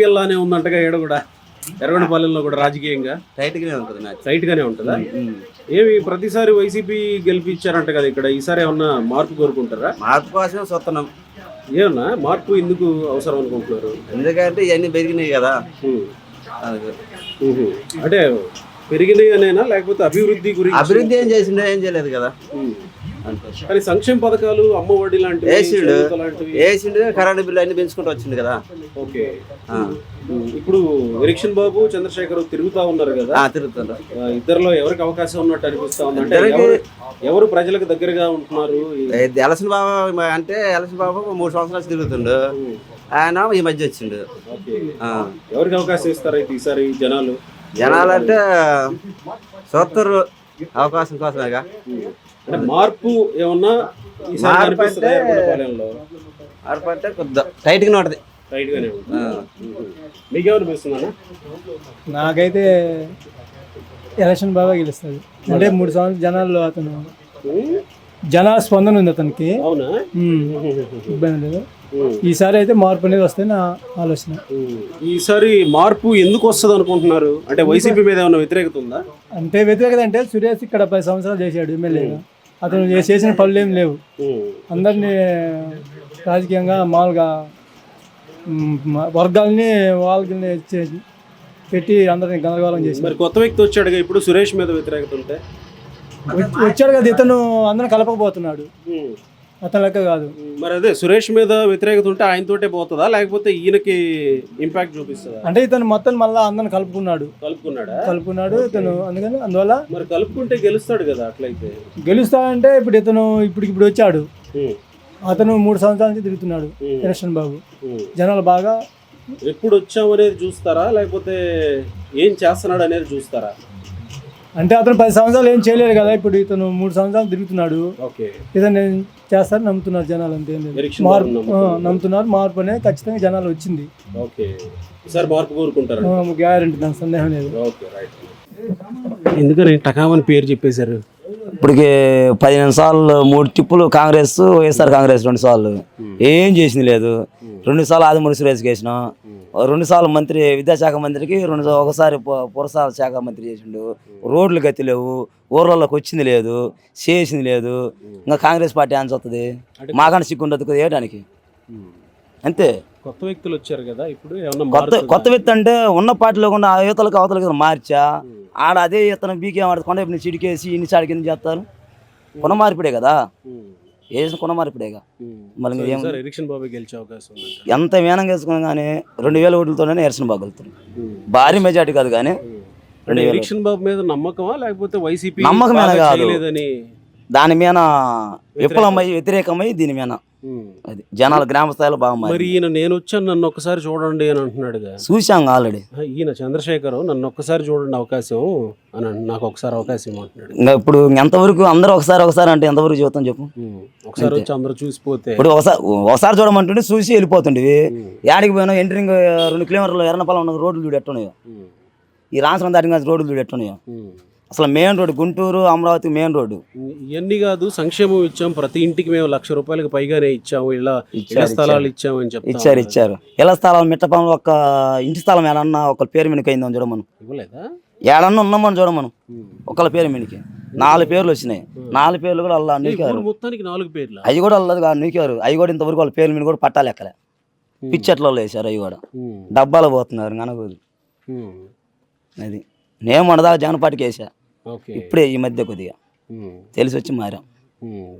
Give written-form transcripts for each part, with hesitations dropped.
లానే ఉందంటగా ఏడ కూడా ఎర్రగొండపాలెంలో కూడా రాజకీయంగా టైట్ గానే ఉంటుంది మ్యాచ్. టైట్ గానే ఉంటుందా? ఏమి ప్రతిసారి వైసీపీ గెలిపించారంట కదా, ఇక్కడ ఈసారి ఏమన్నా మార్పు కోరుకుంటారా? మార్పు కోసమే చూస్తున్నాం. ఏమన్నా మార్పు ఎందుకు అవసరం అనుకుంటున్నారు? ఎందుకంటే ఇవన్నీ పెరిగినాయి కదా. అంటే పెరిగినాయి అనేనా లేకపోతే అభివృద్ధి గురించి? అభివృద్ధి ఏం చేసిండో ఏం చేయలేదు కదా. కానీ సంక్షేమ పథకాలు అమ్మ ఒడి లాంటివి వేసిండు, కరెంట్ బిల్లు అన్ని పెంచుకుంటూ వచ్చింది కదా. ఓకే. ఇప్పుడు ఎలక్షన్ బాబు చంద్రశేఖర్ తిరుగుతా ఉన్నారు కదా, తిరుగుతున్నారు. ఇద్దరిలో ఎవరికి అవకాశం ఉన్నట్టు అనిపిస్తా ఉంది? అంటే ఎవరు ప్రజలకు దగ్గరగా ఉంటున్నారు? ఎలక్షన్ బాబు అంటే ఎలక్షన్ బాబు 3 సంవత్సరాలు తిరుగుతుండు, ఆయన ఈ మధ్య వచ్చిండు. ఎవరికి అవకాశం ఇస్తారు అయితే ఈసారి జనాలు అంటే చూస్తారు అవకాశం కోసమేగా. అంటే మార్పు ఏమన్నా మార్పు అంటే కొద్దిగా టైట్ గానే ఉంటుంది. టైట్ గానే ఉంటుంది. మీకేమనిపిస్తుందన్నా? నాకైతే ఎలక్షన్ బాగా గెలుస్తుంది. అంటే 3 సంవత్సరాలు జనాల్లో అతను జనాల స్పందన ఉంది అతనికి. అవునా? ఇబ్బంది లేదు. ఈసారి అయితే మార్పు అనేది వస్తే నా ఆలోచన. ఈసారి మార్పు ఎందుకు వస్తుంది అనుకుంటున్నారు? అంటే వైసీపీ మీద ఏమైనా వ్యతిరేకత ఉందా? అంటే వ్యతిరేకత అంటే సురేష్ ఇక్కడ 10 సంవత్సరాలు చేశాడు ఎమ్మెల్యేగా. అతను చేసిన పనులు ఏం లేవు. అందరినీ రాజకీయంగా మామూలుగా వర్గాలని వాళ్ళకి పెట్టి అందరినీ గందరగోళం చేసి. మరి కొత్త వ్యక్తి వచ్చాడుగా ఇప్పుడు, సురేష్ మీద వ్యతిరేకత ఉంటే వచ్చాడు కదా, ఇతను అందరిని కలపకపోతున్నాడు, అతని లెక్క కాదు. మరి అదే సురేష్ మీద వ్యతిరేకత ఉంటే ఆయనతోటే పోతుందా లేకపోతే ఈయనకి ఇంపాక్ట్ చూపిస్తుందా? అంటే ఇతను మొత్తం మళ్ళీ అందరిని కలుపుకున్నాడు ఇతను, అందువల్ల మరి కలుపుకుంటే గెలుస్తాడు కదా. అట్లయితే గెలుస్తాడంటే ఇప్పుడు ఇతను ఇప్పుడు వచ్చాడు, అతను 3 సంవత్సరాల నుంచి తిరుగుతున్నాడు ఎలక్షన్ బాబు. జనాలు బాగా ఎప్పుడు వచ్చాం అనేది చూస్తారా లేకపోతే ఏం చేస్తున్నాడు అనేది చూస్తారా? అంటే అతను 10 సంవత్సరాలు ఏం చేయలేదు కదా, ఇప్పుడు ఇతను 3 సంవత్సరాలు తిరుగుతున్నాడు. ఇతను చేస్తారని నమ్ముతున్నారు జనాలు. అంతే, నమ్ముతున్నారు. మార్పు అనేది ఖచ్చితంగా జనాలు వచ్చింది. గ్యారెంటీ, దాని సందేహం లేదు. ఎందుకని టకామని పేరు చెప్పేశారు? ఇప్పటికి 15 సార్లు 3 ట్రిప్పులు కాంగ్రెస్, వైఎస్ఆర్ కాంగ్రెస్ 2 సార్లు ఏం చేసింది లేదు. 2 సార్లు ఆదిమూలపు సురేష్కి వేసినాం, 2 సార్లు మంత్రి విద్యాశాఖ మంత్రికి, ఒకసారి పురసాల శాఖ మంత్రి చేసిండు. రోడ్లు గతి లేవు, ఊర్లలోకి వచ్చింది లేదు, చేసింది లేదు. ఇంకా కాంగ్రెస్ పార్టీ ఆన్సర్ వస్తుంది, మాకంటే సిగ్గుండదు వేయడానికి. అంతే. కొత్త వ్యక్తులు వచ్చారు కదా ఇప్పుడు, కొత్త వ్యక్తి అంటే ఉన్న పార్టీలో కూడా యువతలకు అవతలకి మార్చా ఆడ అదే ఇతను బీకే ఆడుకోండి ఇప్పుడు చిడికేసి ఇన్ని చాడి కింద చేస్తారు. కొన మార్పిడే కదా, వేసిన కొన మార్పిడేగా. మళ్ళీ ఎలక్షన్ బాబు గెలిచే అవకాశం ఎంత మేనం వేసుకున్నా కానీ 2000 ఓట్లతోనే ఎలక్షన్ బాబు వెళ్తారు. భారీ మెజార్టీ కాదు కానీ ఎలక్షన్ బాబు మీద నమ్మకమా లేకపోతే వైసీపీ నమ్మకమేనా కాదు, దాని మీద విఫలమై వ్యతిరేకమై దీని మీద అది జనాలు గ్రామ స్థాయిలో బాగా. మరి ఈయన నేను వచ్చాను నన్ను ఒక్కసారి చూడండి అని అంటున్నాడు. చూసాం ఆల్రెడీ. ఈయన చంద్రశేఖర్ నన్ను ఒక్కసారి చూడండి అవకాశం అని, నాకు ఒకసారి అవకాశం అంటున్నాడు. ఇంకా ఇప్పుడు ఎంతవరకు అందరూ ఒకసారి అంటే ఎంతవరకు చూద్దాం చెప్పు. ఒకసారి వచ్చి అందరూ చూసిపోతే ఇప్పుడు ఒకసారి చూడమంటుండే చూసి వెళ్ళిపోతుండేవి. యాడికి పోయినా ఎంట్రింగ్ 2 కిలోమీటర్లు ఎర్రనపాలెం ఉన్న రోడ్లు చూడు ఎట్టున్నాయో, ఈ రాష్ట్రం దాటిన రోడ్లు చూడు ఎట్టున్నాయో. అసలు main road Guntur Amaravati main road. ఇవన్నీ కాదు, సంక్షేమం ఇచ్చాం, ప్రతి ఇంటికి మేము 1,00,000 రూపాయలకు పైగానే ఇచ్చాము, ఇళ్ళ స్థలాలు ఇచ్చాము అని చెప్పి ఇచ్చారు. ఇళ్ళ స్థలాలు మిట్టపంలో ఒక ఇంటి స్థలం ఏడన్నా ఒక పేరు మీదకి అయిందని చూడమను. ఇవ్వలేదా? ఏడన్నా ఉన్నామని చూడమను. ఒకళ్ళ పేరు మీదకి 4 పేర్లు వచ్చినాయి. 4 పేర్లు కూడా అలా నూకారు. మొత్తానికి 4 పేర్లు అవి కూడా అల్లది నూకారు. అవి కూడా ఇంతవరకు వాళ్ళ పేర్ల మీద కూడా పట్టాలి ఎక్కలే. పిచ్చెట్లో వేసారు. అవి కూడా డబ్బాలు పోతున్నారు కనకూరు. అది నేను మొన్నదాకా జగన్ పార్టీకి వేసా, ఇప్పుడే ఈ మధ్య కొద్దిగా తెలిసి వచ్చి మారాం.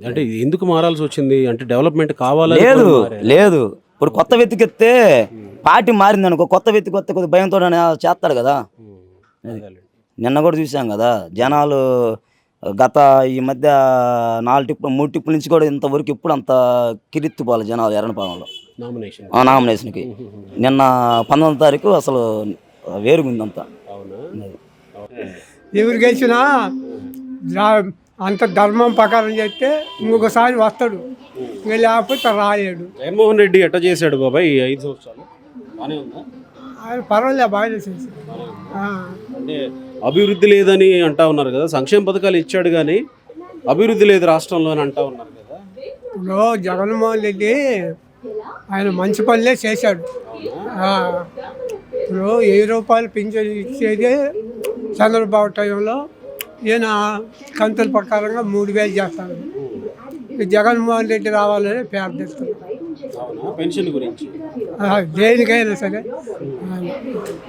అంటే ఎందుకు మారాల్సి వచ్చింది? అంటే డెవలప్మెంట్ కావాలా? లేదు ఇప్పుడు కొత్త వ్యక్తికెత్తే పార్టీ మారింది అనుకో, కొత్త వ్యక్తికి వస్తే కొద్దిగా భయంతో చేస్తాడు కదా. నిన్న కూడా చూసాం కదా, జనాలు గత ఈ మధ్య 4 టిప్పులు 3 టిప్పుల నుంచి కూడా ఇంతవరకు ఇప్పుడు అంత కిరెత్తిపోవాలి జనాలు ఎర్రనపాలెంలో నామినేషన్కి. నిన్న 19వ తారీఖు అసలు వేరుగుందంతా. ఎవరు గెలిచినా అంత ధర్మం ప్రకారం చేస్తే ఇంకొకసారి వస్తాడు, ఇంకా లేకపోతే రాలేడు. జగన్మోహన్ రెడ్డి ఎట్లా చేశాడు బాబాయ్ 5 సంవత్సరాలు? ఆయన పర్వాలే, బాగానే చేశాడు. అంటే అభివృద్ధి లేదని అంటా ఉన్నారు కదా, సంక్షేమ పథకాలు ఇచ్చాడు కానీ అభివృద్ధి లేదు రాష్ట్రంలో అని అంటా ఉన్నారు కదా. ఇప్పుడు జగన్మోహన్ రెడ్డి ఆయన మంచి పనులే చేశాడు. ఇప్పుడు 1000 రూపాయలు పింఛన్ ఇచ్చేదే చంద్రబాబు టైంలో ఈయన కంతుల ప్రకారంగా 3000 చేస్తాను. ఈ జగన్మోహన్ రెడ్డి రావాలని ప్రార్థిస్తున్నాను. అవునా? పెన్షన్ గురించి దేనికైనా సరే.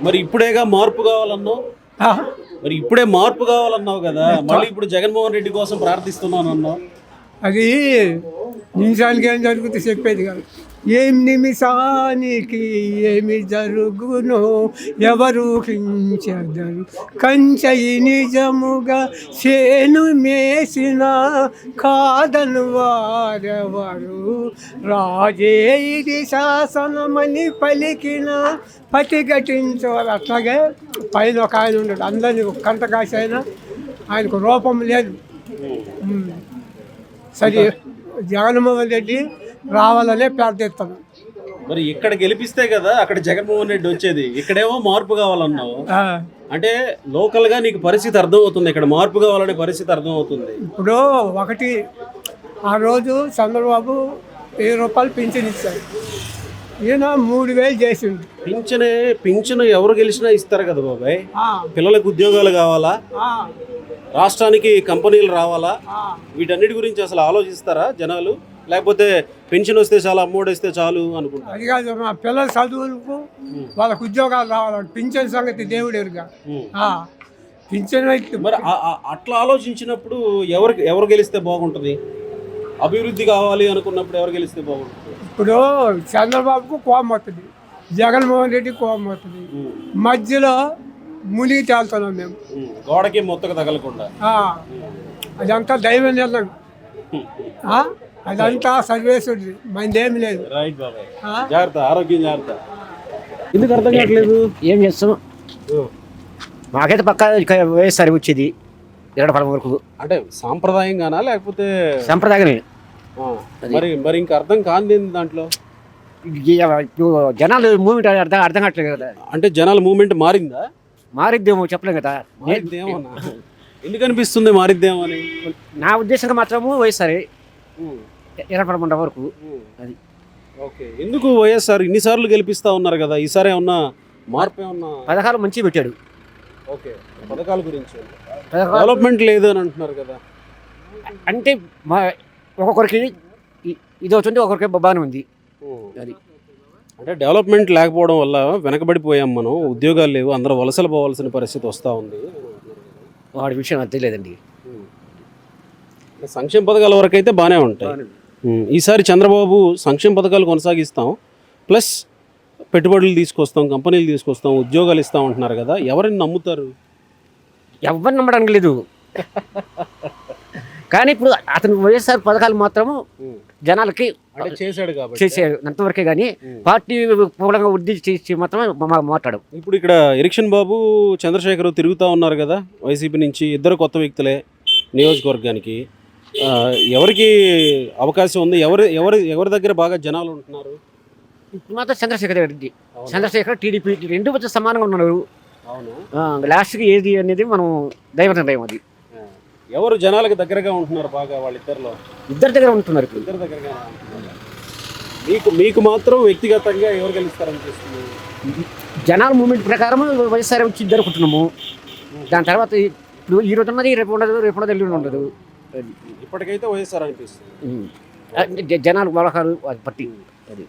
మరి ఇప్పుడేగా మార్పు కావాలన్నావు, ఆ, మరి ఇప్పుడే మార్పు కావాలన్నావు కదా, మళ్ళీ ఇప్పుడు జగన్మోహన్ రెడ్డి కోసం ప్రార్థిస్తున్నాను అన్నావు. అది నిమిషానికి ఏం జరుగుతుంది చెప్పేది కాదు. ఏం నిమిషానికి ఏమి జరుగునో ఎవరు హించెదరు, కంచయి నిజముగా చేను మేసిన కాదను వారెవరు, రాజే ఇది శాసనమని పలికిన పతిఘటించవాలి. అట్లాగే పైన ఒక ఆయన ఉన్నాడు, అందరినీ కంట కాసైనా ఆయనకు రూపం లేదు. సరే జగన్మోహన్ రెడ్డి రావాలనే ప్రార్థిస్తాను. మరి ఇక్కడ గెలిపిస్తే కదా అక్కడ జగన్మోహన్ రెడ్డి వచ్చేది, ఇక్కడేమో మార్పు కావాలన్నావు. అంటే లోకల్ గా నీకు పరిస్థితి అర్థం అవుతుంది, ఇక్కడ మార్పు కావాలనే పరిస్థితి అర్థం అవుతుంది. ఇప్పుడు ఒకటి ఆ రోజు చంద్రబాబు 1000 రూపాయలు పింఛన్ ఇచ్చారు, ఈయన 3000 చేసిండు. పింఛను ఎవరు గెలిచినా ఇస్తారు కదా బాబాయ్. పిల్లలకు ఉద్యోగాలు కావాలా, రాష్ట్రానికి కంపెనీలు రావాలా, వీటన్నిటి గురించి అసలు ఆలోచిస్తారా జనాలు? లేకపోతే పెన్షన్ వస్తే చాలు, అమ్మఒడి వస్తే చాలు అనుకుంటారు? అది కాదు, మా పిల్లల చదువులకు వాళ్ళకు ఉద్యోగాలు రావాలి. పింఛన్ సంగతి దేవుడు ఎరుగా. పింఛన్ అయితే మరి అట్లా ఆలోచించినప్పుడు ఎవరు గెలిస్తే బాగుంటుంది? అభివృద్ధి కావాలి అనుకున్నప్పుడు ఎవరు గెలిస్తే బాగుంటుంది? ఇప్పుడు చంద్రబాబుకు కోపం వస్తుంది, జగన్మోహన్ రెడ్డి కోపం వస్తుంది, మధ్యలో మునిగి తేలుతున్నాం మేము. గోడకి మొత్తకు తగలకుండా అదంతా దైవ నిర్ణయం, అదంతా సర్వేశ్వరుడి, మనదేమి లేదు. రైట్ బాబాయ్, జాగ్రత్త, ఆరోగ్యం జాగ్రత్త. ఎందుకు అర్థం కావట్లేదు? ఏం చేస్తాం, మాకైతే పక్కా వైఎస్ఆర్ వచ్చేది 20 వరకు. అంటే సాంప్రదాయంగానా లేకపోతే సంప్రదాయమే? మరి ఇంకా అర్థం కాంది దాంట్లో. ఇప్పుడు జనాలు మూమెంట్ అర్థం కావట్లేదు కదా. అంటే జనాల మూమెంట్ మారిందా? మారిద్దేమో చెప్పలేం కదా. మారిద్దేమోనా? ఎందుకు అనిపిస్తుంది మారిద్దేమో అని? నా ఉద్దేశంగా మాత్రము వైఎస్ఆర్ 20 వరకు. అది ఓకే. ఎందుకు వైఎస్ఆర్ ఇన్నిసార్లు గెలిపిస్తా ఉన్నారు కదా, ఈసారి ఏమన్నా మార్పు ఏమన్నా? పథకాలు మంచిగా పెట్టాడు. ఓకే, పథకాల గురించి డెవలప్మెంట్ లేదు అని అంటున్నారు కదా. అంటే మా ఒక్కొక్కరికి ఇది వచ్చింది, ఒక్కొక్కరికి బాగానే ఉంది. అది అంటే డెవలప్మెంట్ లేకపోవడం వల్ల వెనకబడిపోయాం మనం, ఉద్యోగాలు లేవు, అందరూ వలసలు పోవాల్సిన పరిస్థితి వస్తూ ఉంది. వాడి విషయం అది తెలియదండి. సంక్షేమ పథకాల వరకు అయితే బాగానే ఉంటాయి. ఈసారి చంద్రబాబు సంక్షేమ పథకాలు కొనసాగిస్తాం, ప్లస్ పెట్టుబడులు తీసుకొస్తాం, కంపెనీలు తీసుకొస్తాం, ఉద్యోగాలు ఇస్తాం అంటున్నారు కదా, ఎవరిని నమ్ముతారు? ఎవరు నమ్మడానికి లేదు. కానీ ఇప్పుడు అతను వైఎస్ఆర్ పథకాలు మాత్రము జనాలకి చేశాడు కాబట్టి చేసాడు అంతవరకే, కానీ పార్టీ మూలంగా వృద్ధి చేసి మాత్రమే మాట్లాడు. ఇప్పుడు ఇక్కడ ఎరిక్షన్ బాబు, చంద్రశేఖర్ తిరుగుతూ ఉన్నారు కదా వైసీపీ నుంచి, ఇద్దరు కొత్త వ్యక్తులే నియోజకవర్గానికి. ఎవరికి అవకాశం ఉంది? ఎవరి దగ్గర బాగా జనాలు ఉంటున్నారు? ఇప్పుడు మాత్రం చంద్రశేఖర్ రెడ్డి, చంద్రశేఖర్ టీడీపీ రెండు వచ్చి సమానంగా ఉన్నారు. లాస్ట్కి ఏది అనేది మనం దైవ నిర్ణయం. అది ఎవరు జనాలకు దగ్గరగా ఉంటున్నారు బాగా? వాళ్ళిద్దరిలో ఇద్దరి దగ్గర ఉంటున్నారు. ఇప్పుడు ఇద్దరు దగ్గరగా మీకు మాత్రం వ్యక్తిగతంగా ఎవరు గెలుస్తారనిపిస్తుంది? జనాల మూమెంట్ ప్రకారం వైఎస్ఆర్ వచ్చి ఇద్దరు కుట్టున్నాము. దాని తర్వాత ఇప్పుడు ఈ రోజు ఉన్నది రేపు ఉండదు, రేపు ఉండదు, ఎల్లుండి ఉండదు. ఇప్పటికైతే వైఎస్ఆర్ అనిపిస్తుంది. జనాలు వ్యవహారాలు అది పట్టి. అది